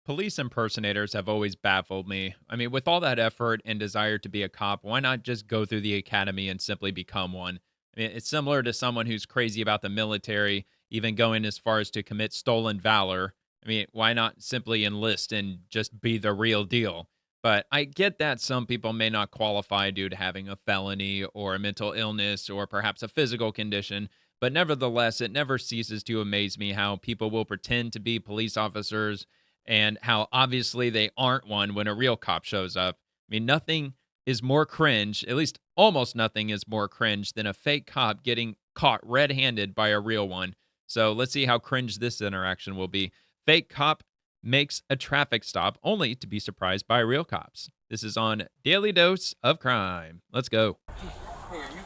Police impersonators have always baffled me. I mean, with all that effort and desire to be a cop, why not just go through the academy and simply become one? I mean, it's similar to someone who's crazy about the military, even going as far as to commit stolen valor. I mean, why not simply enlist and just be the real deal? But I get that some people may not qualify due to having a felony or a mental illness or perhaps a physical condition. But nevertheless, it never ceases to amaze me how people will pretend to be police officers and how obviously they aren't one when a real cop shows up. I mean, nothing is more cringe, at least almost nothing is more cringe than a fake cop getting caught red handed by a real one. So let's see how cringe this interaction will be. Fake cop makes a traffic stop only to be surprised by real cops. This is on Daily Dose of Crime. Let's go. Hey, are you?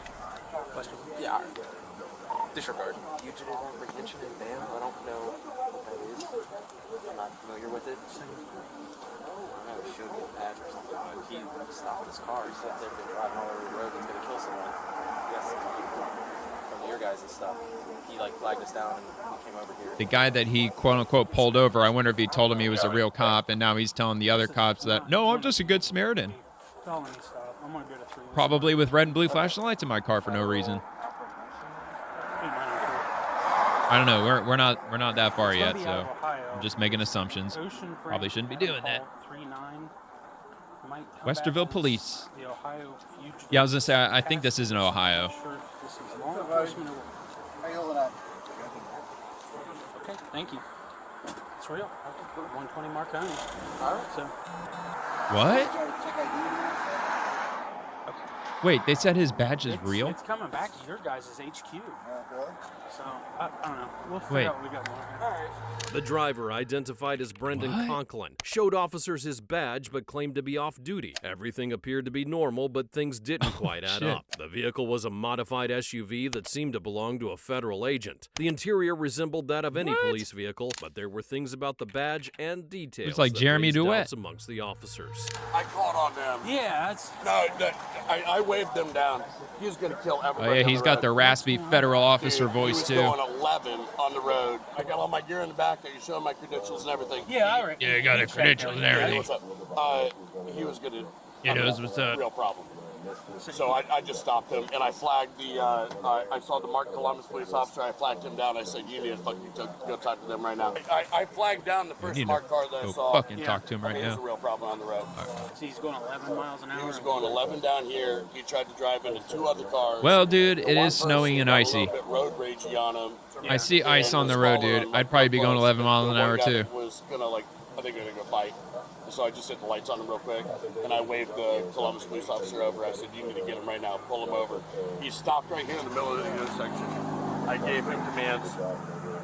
Question. Yeah. All right. Disregard. Fugitive apprehension and bail. I don't know what that is. I'm not familiar with it. I would show you a badge or something, but he stopped his car. He said they've been driving all over the road. He's gonna kill someone. Yes, from your guys' and stuff. He like flagged us down and we came over here. The guy that he quote unquote pulled over, I wonder if he told him he was a real cop, and now he's telling the other cops that, no, I'm just a good Samaritan. Felony stop. I'm gonna go to 3. Probably with red and blue flashing lights in my car for no reason. I don't know. We're not that far yet, so I'm just making assumptions. Probably shouldn't be doing that. Westerville Police. Yeah, I was gonna say I think this is in Ohio. Okay, thank you. It's real. 120 Marconi. All right. So. What? Wait, they said his badge is real? It's coming back to your guys' HQ. So, I don't know. We'll figure Wait. out what we got more. All right. The driver, identified as Brendan What? Conklin, showed officers his badge but claimed to be off duty. Everything appeared to be normal, but things didn't quite add shit. up. The vehicle was a modified SUV that seemed to belong to a federal agent. The interior resembled that of any police vehicle, but there were things about the badge and details Looks like that Jeremy raised Duet. doubts amongst the officers. I called on them. Yeah, that's. No, I waved them down. He was going to kill everybody. Oh yeah, on he's the got road. the raspy federal officer Dude, voice he was too. going 11 on the road. I got all my gear in the back. I can show him my credentials and everything. Yeah, all right. Yeah, you got the credentials and Hey, everything. what's up? He was going to. He knows what's up. Real problem. So I just stopped him and I flagged the. I saw the Mark Columbus police officer. I flagged him down. I said, "You need to fucking go talk to them right now." I flagged down the first need to Mark car that I go saw. fucking talk to him right He was now. a real problem on the road. So he's going 11 miles an hour. He was going 11 down here. He tried to drive into 2 other cars. Well, dude, The it one is snowing person and got a icy. little bit road ragey on him. I see ice And on the was road, following dude. him I'd probably be going close. 11 miles an The one hour guy too. was gonna I think they're gonna go fight. So I just hit the lights on him real quick, and I waved the Columbus police officer over. I said, "You need to get him right now. Pull him over." He stopped right here in the middle of the intersection. I gave him commands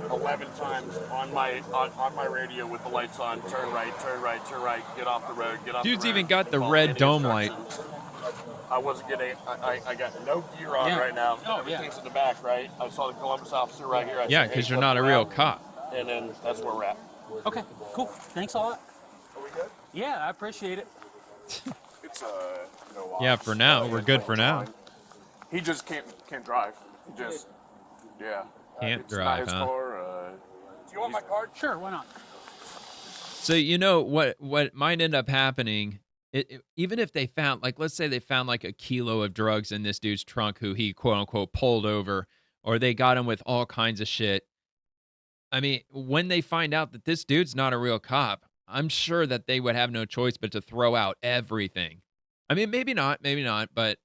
11 times on my radio with the lights on. Turn right, turn right, turn right. Get off the road. Get off Dude's the road. even got the Follow red any dome light. instructions. I wasn't getting. I got no gear on Yeah. right now. Oh, yeah. Everything's in the back, right? I saw the Columbus officer right here. I Yeah, said, because "Hey, you're flip not a real around," cop. And then that's where we're at. Okay, cool. Thanks a lot. Are we good? Yeah, I appreciate it. It's Yeah, for now, we're good for now. He just can't drive. He just Can't it's not drive, his huh? car. Do you want my card? Sure, why not? So you know what might end up happening, even if they found, like, let's say they found like a kilo of drugs in this dude's trunk who he quote unquote pulled over, or they got him with all kinds of shit. I mean, when they find out that this dude's not a real cop, I'm sure that they would have no choice but to throw out everything. I mean, maybe not, but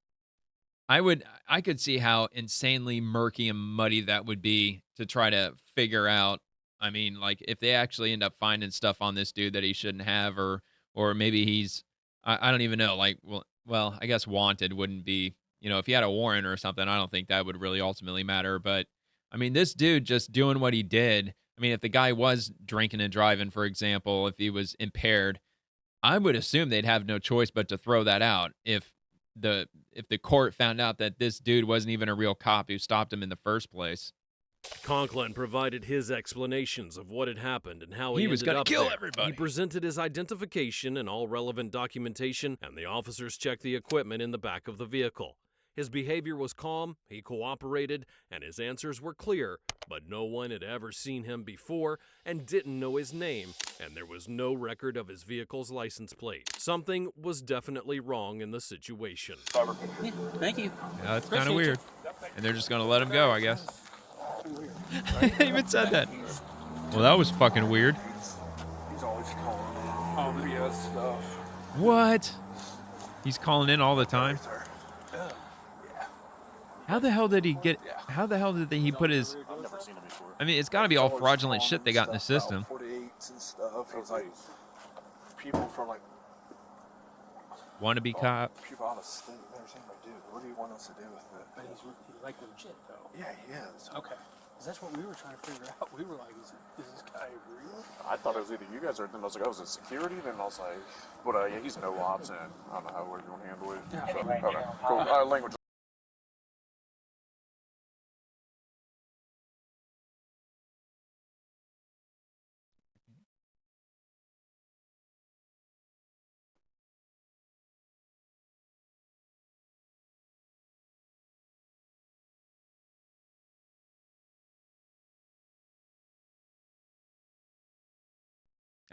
I could see how insanely murky and muddy that would be to try to figure out. I mean, like if they actually end up finding stuff on this dude that he shouldn't have, or maybe he's, I don't even know. Like, well, I guess wanted wouldn't be, if he had a warrant or something, I don't think that would really ultimately matter. But I mean, this dude just doing what he did. I mean, if the guy was drinking and driving, for example, if he was impaired, I would assume they'd have no choice but to throw that out if the court found out that this dude wasn't even a real cop who stopped him in the first place. Conklin provided his explanations of what had happened and how He he was ended gonna up kill there. everybody. He presented his identification and all relevant documentation, and the officers checked the equipment in the back of the vehicle. His behavior was calm, he cooperated, and his answers were clear, but no one had ever seen him before and didn't know his name, and there was no record of his vehicle's license plate. Something was definitely wrong in the situation. Yeah, thank you. Yeah, that's kind of Appreciate weird. And they're just going to let him go, I guess. They even said that. Well, that was fucking weird. He's always calling me BS stuff. What? He's calling in all the time? How the hell did he get... How the hell did he put his... I've never seen him before. I mean, it's got to be all fraudulent shit they got in the system. 48s and stuff. It was like people from like Wannabe cop. people out of state. They were saying, like, dude, what do you want us to do with it? But he's like legit though. Yeah, he is. Okay. 'Cause that's what we were trying to figure out. We were like, is this guy real? I thought it was either you guys or then I was like, I was in security. Then I was like, but yeah, he's no ops, and I don't know how we're going to handle it. Yeah. So, okay, cool. Language.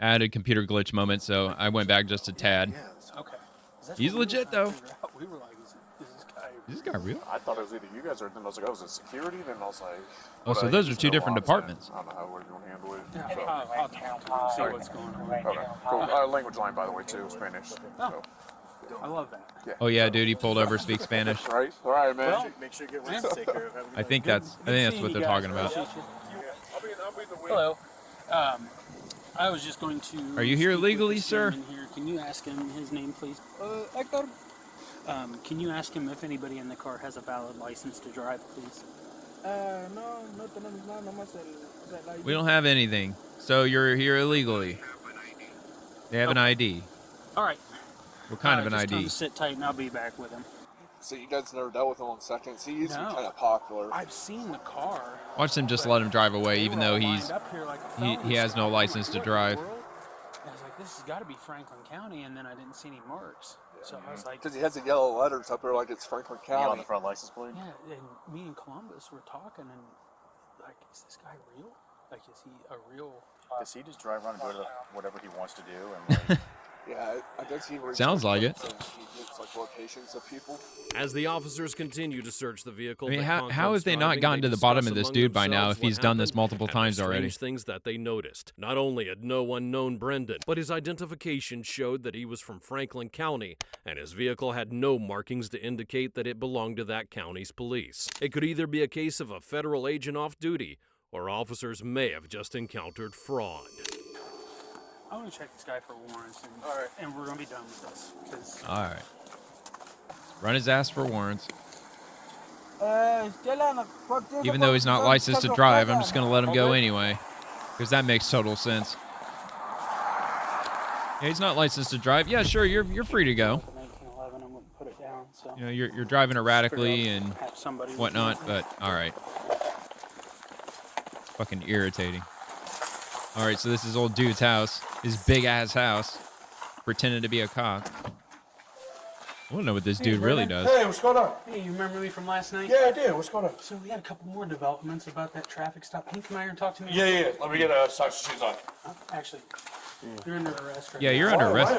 I had a computer glitch moment, so I went back just a tad. Okay. 'Cause that's He's what we were legit, trying to though. figure out. We were like, is this guy real? Is this guy real? I thought it was either you guys or then I was like, I was in security. Then I was like, Oh, but, so yeah, those are he's two no different ops, and departments. I don't know how we're going to handle it. Yeah, So, I'll talk to him, see what's going on. okay, cool. Language line, by the way, too, Spanish. So, I love that. Oh, yeah, dude, he pulled over, speaks Spanish. right, all right, man. Well, Make sure you get man, take care of everything. I think that's what they're talking about. Hello. I was just going to. Are you here speak with legally, this sir? gentleman Here. Can you ask him his name, please? Hector. Can you ask him if anybody in the car has a valid license to drive, please? No tenemos nada, nomás el ID. We don't have anything, so you're here illegally. They have an ID. All right. What kind of an just ID? Come sit tight, and I'll be back with him. So you guys never dealt with him on seconds? He used to be No. kind of popular. I've seen the car. Watch them just let him drive away, even though he's he has no license to drive. I was like, this has got to be Franklin County, and then I didn't see any marks. So I was like, Because he has the yellow letters up there like it's Franklin County. front license plate? yeah, and me and Columbus were talking, and like, is this guy real? Like, is he a real? Does he just drive around and go to whatever he wants to do? And like, Yeah, I guess he Sounds like it. He gets like locations of people. As the officers continue to search the vehicle, I mean, that how Concom's have they not driving, gotten to the discuss bottom of this among dude by now themselves if he's what done this happened multiple and the times already? strange things that they noticed. Not only had no one known Brendan, but his identification showed that he was from Franklin County, and his vehicle had no markings to indicate that it belonged to that county's police. It could either be a case of a federal agent off duty, or officers may have just encountered fraud. I want to check this guy for warrants, and, and we're gonna be done with this. 'Cause All right. Run his ass for warrants. Even though he's not licensed to drive, I'm just going to let him go anyway. Because that makes total sense. Yeah, he's not licensed to drive. Yeah, sure, you're free to go. 1911, I'm gonna put it down. So You know, you're driving erratically and have somebody with whatnot, me. but all right. Fucking irritating. All right, so this is old dude's house, his big ass house, pretending to be a cop. I want to know what this dude really does. Hey, what's going on? Hey, you remember me from last night? Yeah, I do. What's going on? So we had a couple more developments about that traffic stop. Can you come out here and talk to me? Yeah. Let me get socks and shoes on. Actually, you're under arrest right Yeah, now. you're under arrest.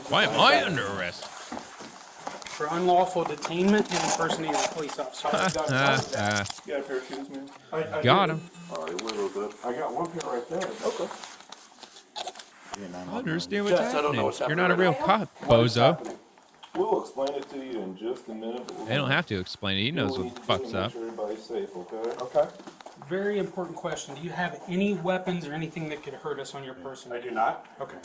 Why Why am I under arrest? For unlawful detainment and impersonating a police officer. You got a pair of shoes, man? I Got do. him. All right, a little bit. I got one pair right there. Okay. I don't understand what's Jess, I don't know happening. what's You're happening not a right real now. cop, bozo. We'll explain it to you in just a minute. But They don't have to explain it. He knows what the fuck's up. Make sure everybody's safe, okay? Okay. Very important question. Do you have any weapons or anything that could hurt us on your person? I do not. Okay.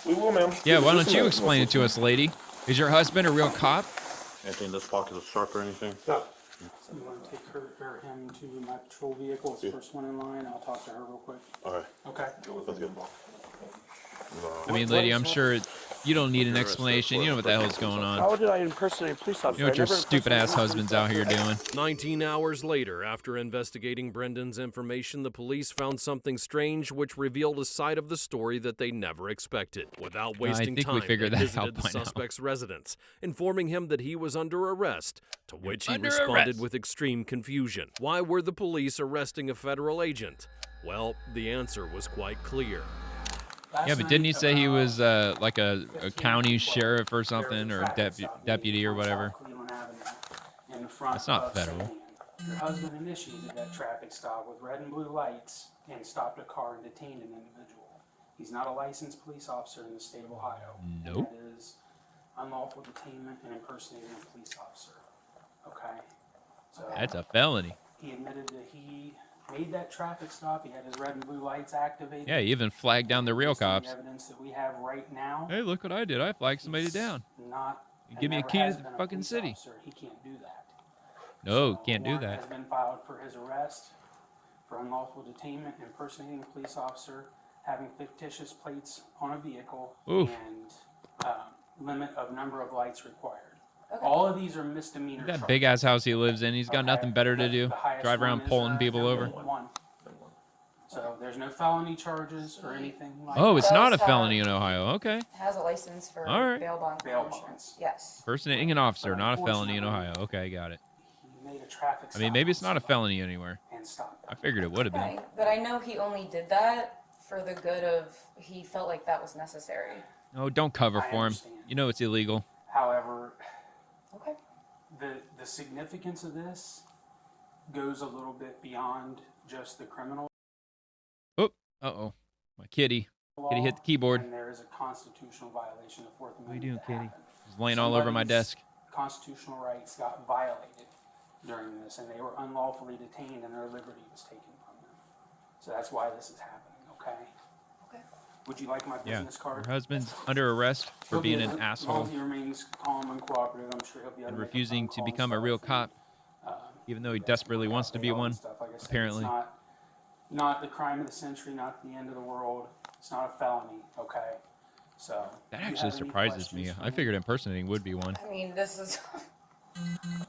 We will, ma'am. Yeah, why don't you explain it to us, lady? Is your husband a real cop? anything in this pocket is sharp or anything? No. So you want to take her or him to my patrol vehicle? It's the first one in line. I'll talk to her real quick. All right, Okay. let's get. I mean, lady, I'm sure You don't need an You're arrested explanation. for You know what the hell's going on. How did I impersonate a police officer? You know what I your never stupid ass impersonated a husband's police out here officer. doing. 19 hours later, after investigating Brendan's information, the police found something strange which revealed a side of the story that they never expected. Without wasting think we time, figured they that out visited the by now. suspect's residence, informing him that he was under arrest, to which he under responded arrest. with extreme confusion. Why were the police arresting a federal agent? Well, the answer was quite clear. Yeah, but didn't he say he was like a county sheriff or something, or a deputy or whatever? That's not federal. Your husband initiated that traffic stop with red and blue lights and stopped a car and detained an individual. He's not a licensed police officer in the state of Ohio. Nope. That is unlawful detainment and impersonating a police officer. Okay? So That's a felony. he admitted that he made that traffic stop. He had his red and blue lights activated. Yeah, he even flagged down the real Based on the cops. evidence that we have right now. Hey, look what I did. I flagged somebody he's down. Not. You and give me a never key to has the been a fucking police city. officer. He can't do that. No, So can't a do warrant that. has been filed for his arrest for unlawful detainment, impersonating a police officer, having fictitious plates on a vehicle, Oof. and limit of number of lights required. All of these are misdemeanor That charges. big ass house he lives in, he's got Okay? nothing better to The- do. the highest Drive around one is, pulling people over. one. So there's no felony charges or anything like Oh, that. it's not a Does felony have- in Ohio. Okay. Has a license for All right. bail bonds. Bail promotion. bonds. Yes. Impersonating an officer, not a felony in Ohio. Okay, got it. He made a traffic I mean, stop maybe on it's not a somebody felony anywhere. and stopped I them. figured it would have been. Okay, but I know he only did that for the good of. He felt like that was necessary. No, don't cover I for him. understand. You know it's illegal. However, Okay. the significance of this goes a little bit beyond just the criminal Uh-oh. My kitty. law. Kitty hit the keyboard. And there is a constitutional violation of Fourth What are Amendment. you doing, that kitty? happened. He's laying all over my Somebody's desk. Constitutional rights got violated during this, and they were unlawfully detained, and their liberty was taken from them. So that's why this is happening. Okay. Okay. Would you like my Yeah. business card? Her husband's under arrest for He'll be being an as long asshole as he remains calm and cooperative, I'm sure he'll be able and to make a refusing phone to call become and a real stuff, cop, and, even though he desperately wants to be bail and one. stuff. Like I said, apparently. it's not the crime of the century, not the end of the world. It's not a felony. Okay. So That do you actually have any surprises me. questions for I figured impersonating would be one. I mean, this is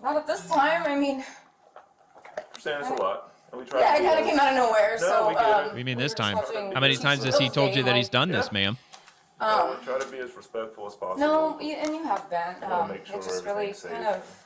not at this time. I mean, You're saying it's a lot. And we try yeah, to it be kind of as- came out of nowhere. No, so we get it. What do you mean we this were time? watching How many Chief times has he told you Wilson, that he's like, done this, ma'am? we try to be as respectful as possible. No, and you have been. I wanna make sure It just really everything's kind safe. of.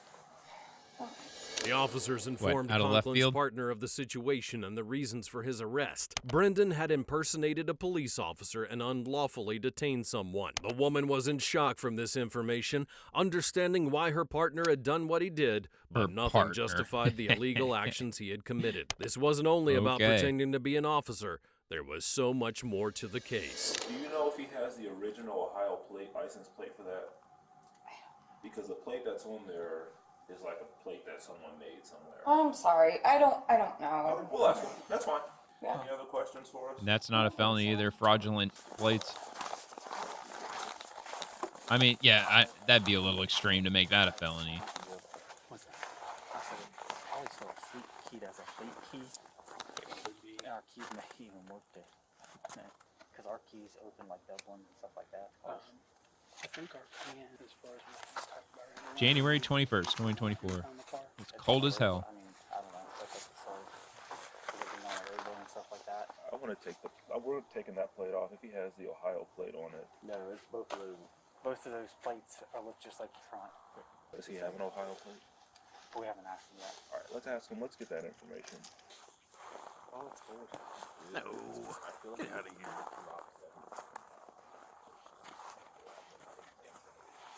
The officers informed out of left Conklin's field? partner of the situation and the reasons for his arrest. Brendan had impersonated a police officer and unlawfully detained someone. The woman was in shock from this information, understanding why her partner had done what he did, but Her nothing partner. justified the illegal actions he had committed. This wasn't only about Okay. pretending to be an officer. There was so much more to the case. Do you know if he has the original Ohio plate, license plate for that? Because the plate that's on there is like a plate that someone made somewhere. I'm sorry. I don't know. We'll ask him. That's fine. Yeah. Any other questions for us? And that's not a felony either. Fraudulent plates. I mean, yeah, that'd be a little extreme to make that a felony. What's that? I said, I always saw a fleet key as a fleet key. And our keys may even work there. Because our keys open like Dublin and stuff like that. I think our plan, as far as what let's talk about right now, January 21st, 2024. on the car. It's cold as hell. I mean, I don't know. That's like the story. Living on a radio and stuff like that. I want to take I would have taken that plate off if he has the Ohio plate on it. No, it's both of those. Both of those plates are look just like the front. Does he have an Ohio plate? But we haven't asked him yet. All right, let's ask him. Let's get that information. Oh, it's cold. No. Get out of here.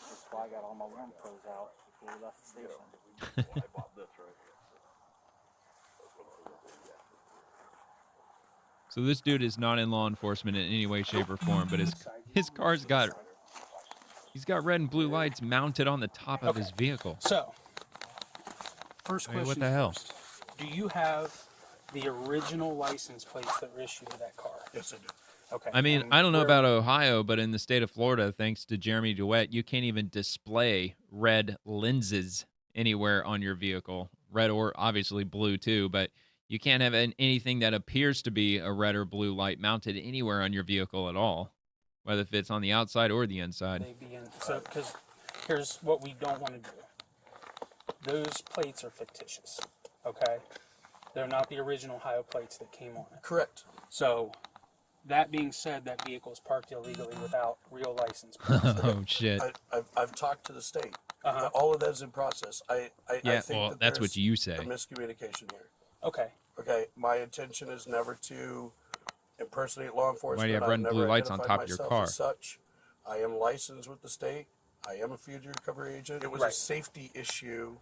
That's why I got all my warm clothes out before we left the station. So this dude is not in law enforcement in any way, shape, or form, but his car's got he's got red and blue lights mounted on the top of his vehicle. So, first I mean, question. what the hell? First. Do you have the original license plates that were issued to that car? Yes, I do. Okay. I mean, and I don't know where- about Ohio, but in the state of Florida, thanks to Jeremy DeWitt, you can't even display red lenses anywhere on your vehicle. Red or obviously blue too, but you can't have anything that appears to be a red or blue light mounted anywhere on your vehicle at all. whether if it's on the outside or the inside. They be in, so, because here's what we don't want to do. Those plates are fictitious, okay? They're not the original Ohio plates that came on it. Correct. So, that being said, that vehicle is parked illegally without real license plates. Oh shit. I've talked to the state. Uh-huh. All of that is in process. I Yeah, think well, that that's there's what you say. a miscommunication here. Okay. Okay, my intention is never to impersonate law enforcement. Why do you have I've red and never blue lights on identified top of your myself car? as such. I am licensed with the state. I am a fugitive recovery agent. It was a Right. safety issue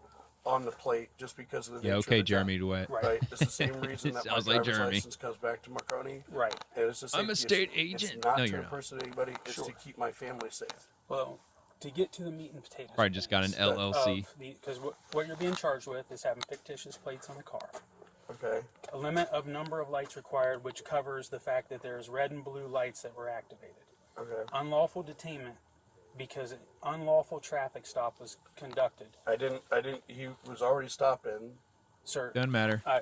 on the plate just because of the Yeah, nature okay, of the Jeremy job. DeWitt. Right. Right, it's the same reason that my Sounds like driver's Jeremy. license comes back to Marconi. Right. And it's a I'm a safety state issue. agent. It's not No, to you're not. impersonate anybody. It's to keep my family safe. Well, to get to the meat and potatoes. Probably just got an LLC. Because what you're being charged with is having fictitious plates on the car. Okay. A limit of number of lights required, which covers the fact that there's red and blue lights that were activated. Okay. Unlawful detainment because an unlawful traffic stop was conducted. I didn't. He was already stopping. Sir, Doesn't matter. let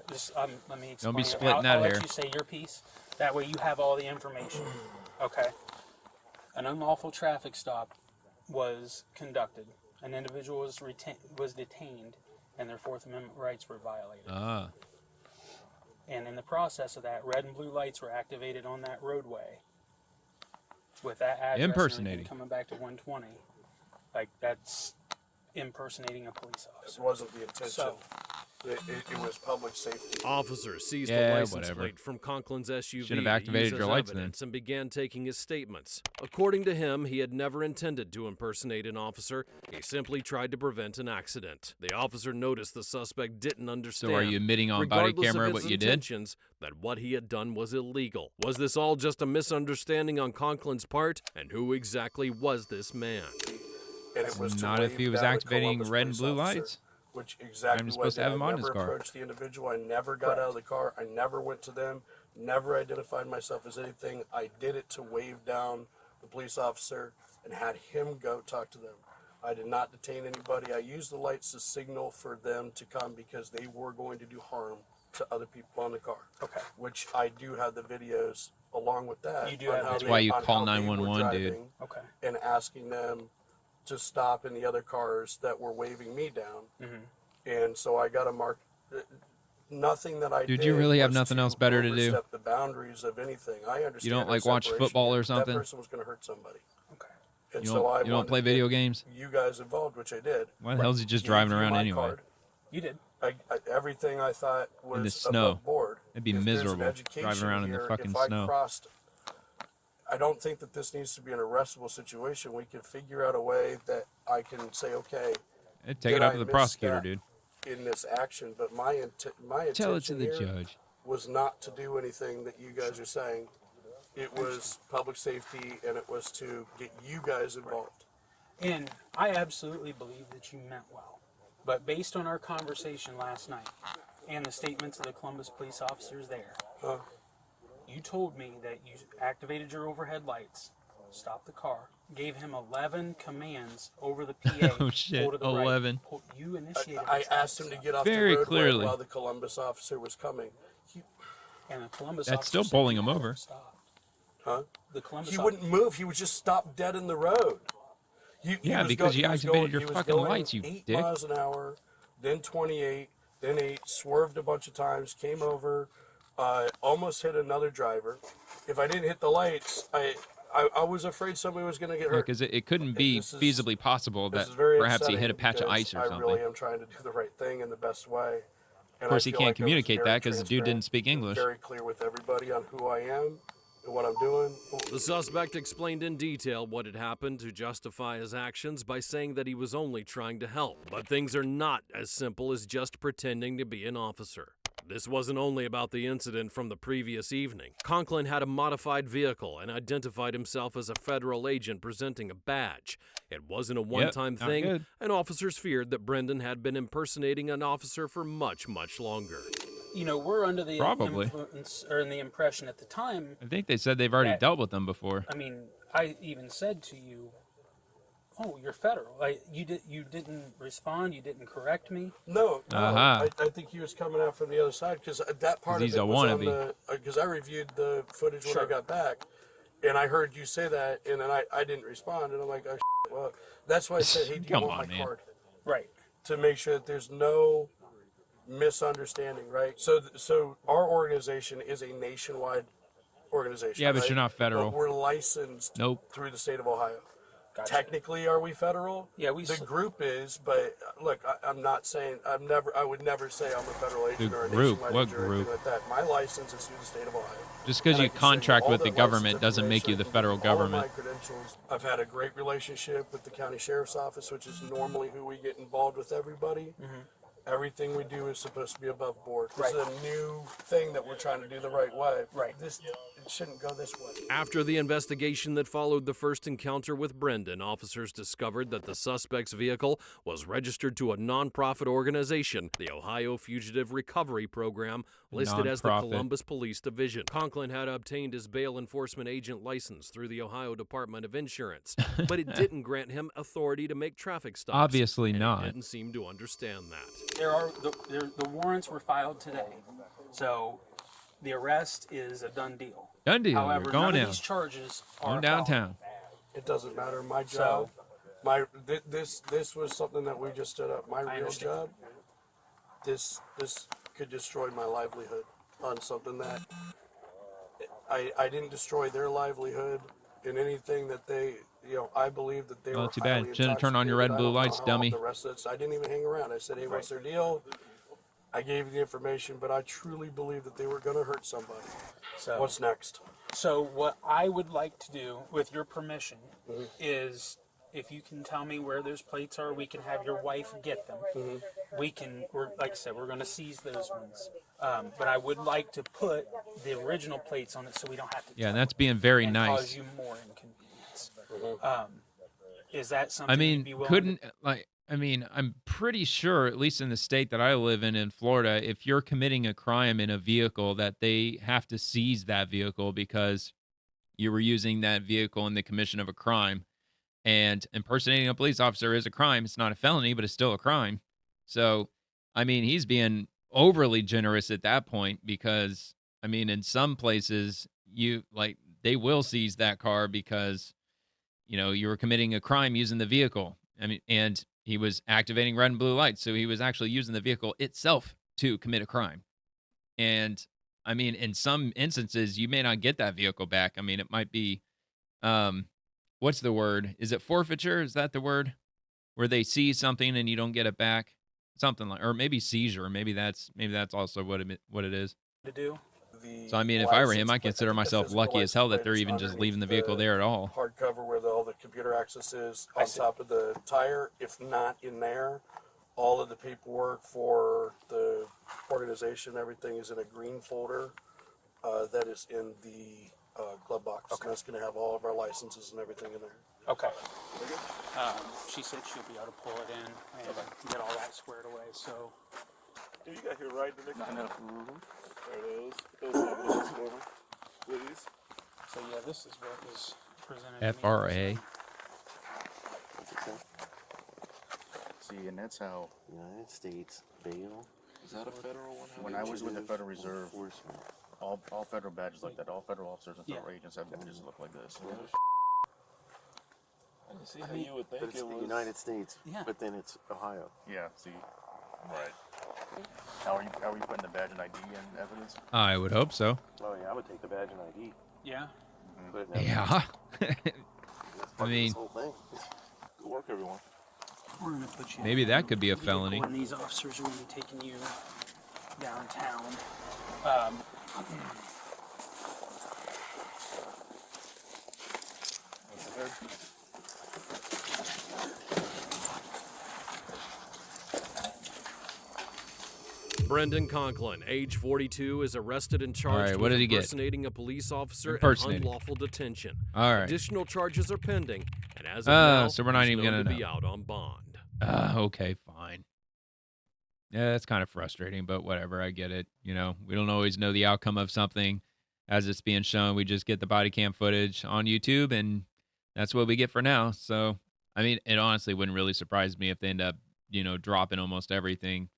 me explain. Don't be it. splitting I'll that let hair. you say your piece. That way you have all the information. Okay. An unlawful traffic stop was conducted. An individual was detained, and their Fourth Amendment rights were violated. Ah. And in the process of that, red and blue lights were activated on that roadway. With that address and Impersonating. everything coming back to 120, like that's impersonating a police It officer. wasn't the intention. So, It was public safety. Officers seized Yeah, the license whatever. plate from Conklin's SUV Should've to activated use your as lights then. evidence and began taking his statements. According to him, he had never intended to impersonate an officer. He simply tried to prevent an accident. The officer noticed the suspect didn't understand. So are you admitting on body regardless camera of his what you did? intentions, that what he had done was illegal. Was this all just a misunderstanding on Conklin's part? And who exactly was this man? And it was to Not if wave he was down the activating Columbus red and police blue officer, lights. Which exactly I'm what supposed to I have did. him I on his never car. approached the individual. I never got out of the car. I never went to them. Never identified myself as anything. I did it to wave down the police officer and had him go talk to them. I did not detain anybody. I used the lights to signal for them to come because they were going to do harm to other people on the car. okay. Which I do have the videos along with that. You do on have how videos. they- That's why you on call how they were 911, dude. driving Okay. And asking them to stop in the other cars that were waving me down. And so I got a mark. Nothing that I Dude, did you really have was nothing else better to do? overstep the boundaries of anything. I understand. You don't our like watch separation football or here. something? That person was going to hurt somebody. Okay. And You so don't, I you don't wanted play to video get games? You guys involved, which I did. Why the hell is he just Gave driving you around my anyway? card. You did. Everything I thought was In the snow. above board. It'd be If there's an miserable education driving around in the here, fucking if I snow. crossed, I don't think that this needs to be an arrestable situation. We can figure out a way that I can say, okay, Hey, take it did up I to the miss prosecutor, that dude. in this action, but my Tell it to intention the here judge. was not to do anything that you guys are saying. It was public safety, and it was to get you guys involved. And I absolutely believe that you meant well. But based on our conversation last night and the statements of the Columbus police officers there, you told me that you activated your overhead lights, stopped the car, gave him 11 commands over the PA. Oh, shit, pull to the 11. Right, pull, you initiated I this asked him to get off Very the roadway clearly. while the Columbus officer was coming. And the Columbus That's officer still said pulling you him never over. stopped. Huh? The Columbus He officer- wouldn't move. He would just stop dead in the road. He Yeah, was because you he was activated your he was fucking going lights, you 8 dick. miles an hour, then 28, then 8, swerved a bunch of times, came over, almost hit another driver. If I didn't hit the lights, I was afraid somebody was going to get hurt. Because it couldn't be This is- feasibly possible This that is very perhaps he hit a upsetting patch of because ice or I something. really am trying to do the right thing in the best way. And Of course, I he feel can't like I was communicate very that because the dude didn't transparent speak and English. Very clear with everybody on who I am and what I'm doing. The suspect explained in detail what had happened to justify his actions by saying that he was only trying to help. But things are not as simple as just pretending to be an officer. This wasn't only about the incident from the previous evening. Conklin had a modified vehicle and identified himself as a federal agent presenting a badge. It wasn't a one-time not thing, good. and officers feared that Brendan had been impersonating an officer for much, much longer. You know, we're under the Probably. influence or in the impression at the time. I think they said they've already That- dealt with them before. I mean, I even said to you, "Oh, you're federal." You didn't respond. You didn't correct me. No, Uh-huh. I think he was coming out from the other side because that part of he's it a was on wannabe. the because I reviewed the footage when I Sure. got back, And I heard you say that, and then I didn't respond, and I'm like, oh, shit. Well, that's why I said, hey, do you Come want on, my man. card? Right. To make sure that there's no misunderstanding, right? So our organization is a nationwide organization. Yeah, but right? you're not federal. But we're licensed Nope. through the state of Ohio. Gotcha. Technically, are we federal? Yeah, we. The group is, but look, I'm not saying I would never say I'm a federal agent The or a group? nationwide What agent or anything group? like that. My license is through the state of Ohio. Just because And I you can send contract all with the that government license doesn't make you the information, federal all of government. my credentials. I've had a great relationship with the county sheriff's office, which is normally who we get involved with everybody. Everything we do is supposed to be above board. This is a new thing that we're trying to do the right way. Right. It shouldn't go this way. After the investigation that followed the first encounter with Brendan, officers discovered that the suspect's vehicle was registered to a nonprofit organization, the Ohio Fugitive Recovery Program, listed as the Nonprofit. Columbus Police Division. Conklin had obtained his bail enforcement agent license through the Ohio Department of Insurance, but it didn't grant him authority to make traffic stops. Obviously and not. He didn't seem to understand that. The warrants were filed today, so the arrest is a done deal. Done deal. However, You're going none in. of these charges are Going downtown. It doesn't matter. My So- job, this was something that we just stood up. My real understand. job, this could destroy my livelihood on something that I didn't destroy their livelihood in anything that they, I believe that they Well, were too bad. highly Shouldn't turn on your red and intoxicated. blue I don't lights, know how dummy. The rest of it, I didn't even hang around. I said, hey, what's their deal? I gave you the information, but I truly believe that they were going to hurt somebody. So, What's next? so what I would like to do, with your permission, is if you can tell me where those plates are, we can have your wife get them. Like I said, we're going to seize those ones. But I would like to put the original plates on it so we don't have to. Yeah, and that's being very and nice. Cause you more inconvenience. Is that something? I you'd mean, be willing couldn't I'm pretty sure, at least in the state that I live in Florida, if you're committing a crime in a vehicle, that they have to seize that vehicle because you were using that vehicle in the commission of a crime. And impersonating a police officer is a crime. It's not a felony, but it's still a crime. So, I mean, he's being overly generous at that point because, I mean, in some places, they will seize that car because, you were committing a crime using the vehicle. I mean, and he was activating red and blue lights. So he was actually using the vehicle itself to commit a crime. And I mean, in some instances, you may not get that vehicle back. I mean, it might be, what's the word? Is it forfeiture? Is that the word? Where they seize something and you don't get it back? Something like, or maybe seizure. Maybe that's also what it is. to do? So I mean, if I were him, I consider myself lucky as hell that they're even just leaving the vehicle there at all. Hardcover where all the computer access is on top of the tire. If not in there, all of the paperwork for the organization, everything is in a green folder that is in the glove box. Okay. And that's going to have all of our licenses and everything in there. Okay. She said she'll be able to pull it in and get all that squared away. So. You got here right, the next one. There those please. So yeah, this is what was presented. to me. FRA. See, and that's how United States bail. Is that a federal one? when I was with the Federal Reserve, all federal badges like that, all federal officers and federal agents have badges that look like this. I see how you would think But it's it the was. United States. Yeah. But then it's Ohio. Yeah, see. Right. How are you putting the badge and ID in evidence? I would hope so. Oh yeah, I would take the badge and ID. Yeah. Put it in evidence. Yeah. That's part of mean- this whole thing. Good work, everyone. We're gonna put you. Maybe that could be a in the vehicle, felony. And these officers are gonna be taking you downtown. Brendan Conklin, age 42, is arrested and charged right, what with did he get? impersonating a police officer and Impersonating. unlawful detention. All right. Additional charges are pending, and as of now, So we're not he's even known gonna to be know. out on bond. Okay, fine. Yeah, that's kind of frustrating, but whatever. I get it. We don't always know the outcome of something as it's being shown. We just get the body cam footage on YouTube, and that's what we get for now. So, I mean, it honestly wouldn't really surprise me if they end up, dropping almost everything.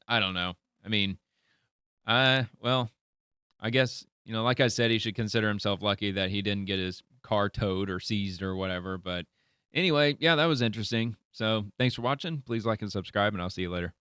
I don't know. I mean, well, I guess You know, like I said, he should consider himself lucky that he didn't get his car towed or seized or whatever. But anyway, yeah, that was interesting. So thanks for watching. Please like and subscribe, and I'll see you later.